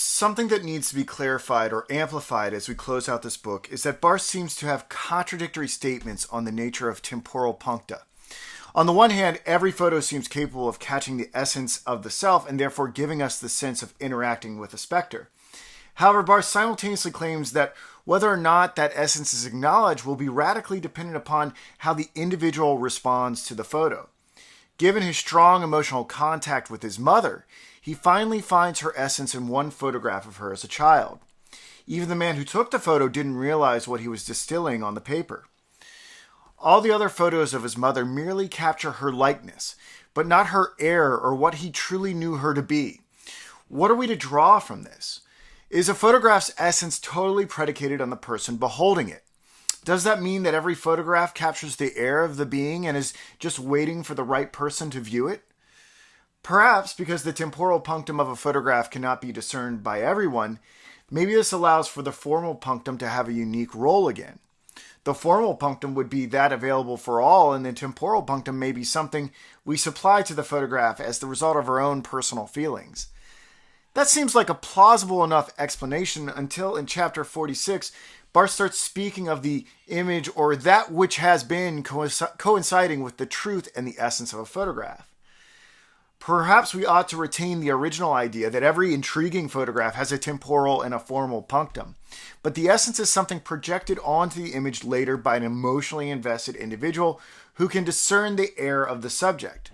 Something that needs to be clarified or amplified as we close out this book is that Barthes seems to have contradictory statements on the nature of temporal puncta. On the one hand, every photo seems capable of catching the essence of the self and therefore giving us the sense of interacting with a specter. However, Barthes simultaneously claims that whether or not that essence is acknowledged will be radically dependent upon how the individual responds to the photo. Given his strong emotional contact with his mother, he finally finds her essence in one photograph of her as a child. Even the man who took the photo didn't realize what he was distilling on the paper. All the other photos of his mother merely capture her likeness, but not her air or what he truly knew her to be. What are we to draw from this? Is a photograph's essence totally predicated on the person beholding it? Does that mean that every photograph captures the air of the being and is just waiting for the right person to view it? Perhaps because the temporal punctum of a photograph cannot be discerned by everyone, maybe this allows for the formal punctum to have a unique role again. The formal punctum would be that available for all, and the temporal punctum may be something we supply to the photograph as the result of our own personal feelings. That seems like a plausible enough explanation until in chapter 46, Barthes starts speaking of the image or that which has been coinciding with the truth and the essence of a photograph. Perhaps we ought to retain the original idea that every intriguing photograph has a temporal and a formal punctum, but the essence is something projected onto the image later by an emotionally invested individual who can discern the air of the subject.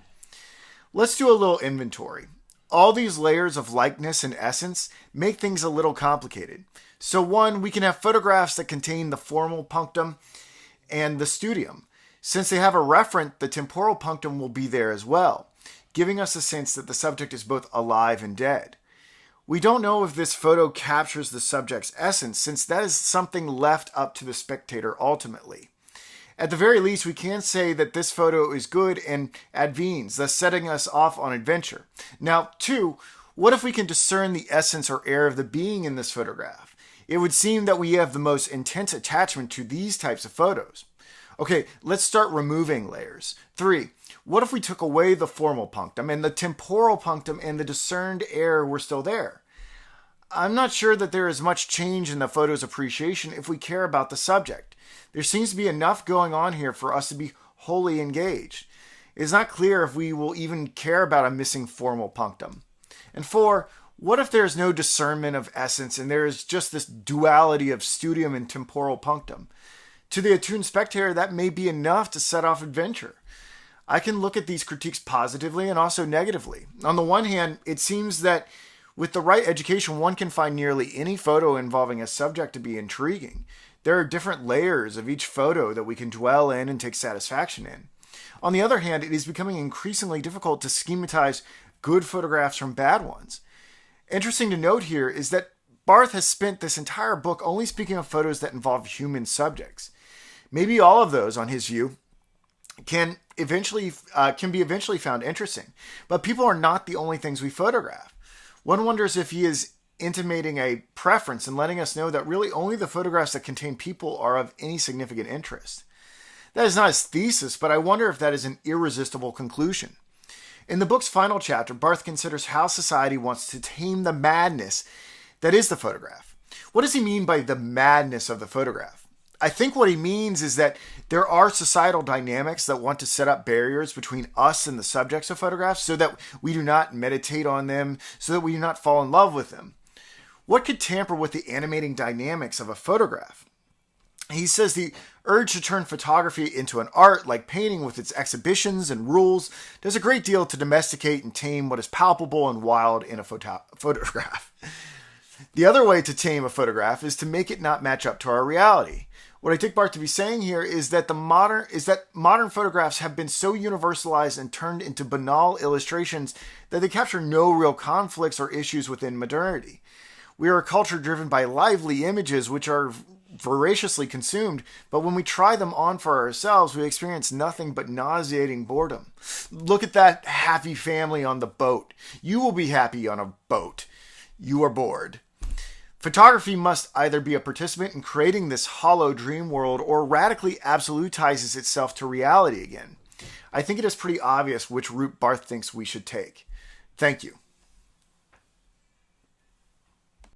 Let's do a little inventory. All these layers of likeness and essence make things a little complicated. So one, we can have photographs that contain the formal punctum and the studium. Since they have a referent, the temporal punctum will be there as well, giving us a sense that the subject is both alive and dead. We don't know if this photo captures the subject's essence, since that is something left up to the spectator ultimately. At the very least, we can say that this photo is good and advenes, thus setting us off on adventure. Now, two, what if we can discern the essence or air of the being in this photograph? It would seem that we have the most intense attachment to these types of photos. Okay, let's start removing layers. Three, what if we took away the formal punctum and the temporal punctum and the discerned air were still there? I'm not sure that there is much change in the photo's appreciation if we care about the subject. There seems to be enough going on here for us to be wholly engaged. It is not clear if we will even care about a missing formal punctum. And four, what if there is no discernment of essence and there is just this duality of studium and temporal punctum? To the attuned spectator, that may be enough to set off adventure. I can look at these critiques positively and also negatively. On the one hand, it seems that with the right education, one can find nearly any photo involving a subject to be intriguing. There are different layers of each photo that we can dwell in and take satisfaction in. On the other hand, it is becoming increasingly difficult to schematize good photographs from bad ones. Interesting to note here is that Barthes has spent this entire book only speaking of photos that involve human subjects. Maybe all of those, on his view, can be eventually found interesting, but people are not the only things we photograph. One wonders if he is intimating a preference and letting us know that really only the photographs that contain people are of any significant interest. That is not his thesis, but I wonder if that is an irresistible conclusion. In the book's final chapter, Barthes considers how society wants to tame the madness that is the photograph. What does he mean by the madness of the photograph? I think what he means is that there are societal dynamics that want to set up barriers between us and the subjects of photographs so that we do not meditate on them, so that we do not fall in love with them. What could tamper with the animating dynamics of a photograph? He says the urge to turn photography into an art, like painting with its exhibitions and rules, does a great deal to domesticate and tame what is palpable and wild in a photograph. The other way to tame a photograph is to make it not match up to our reality. What I take Barthes to be saying here is that modern photographs have been so universalized and turned into banal illustrations that they capture no real conflicts or issues within modernity. We are a culture driven by lively images which are voraciously consumed, but when we try them on for ourselves, we experience nothing but nauseating boredom. Look at that happy family on the boat. You will be happy on a boat. You are bored. Photography must either be a participant in creating this hollow dream world or radically absolutizes itself to reality again. I think it is pretty obvious which route Barthes thinks we should take. Thank you.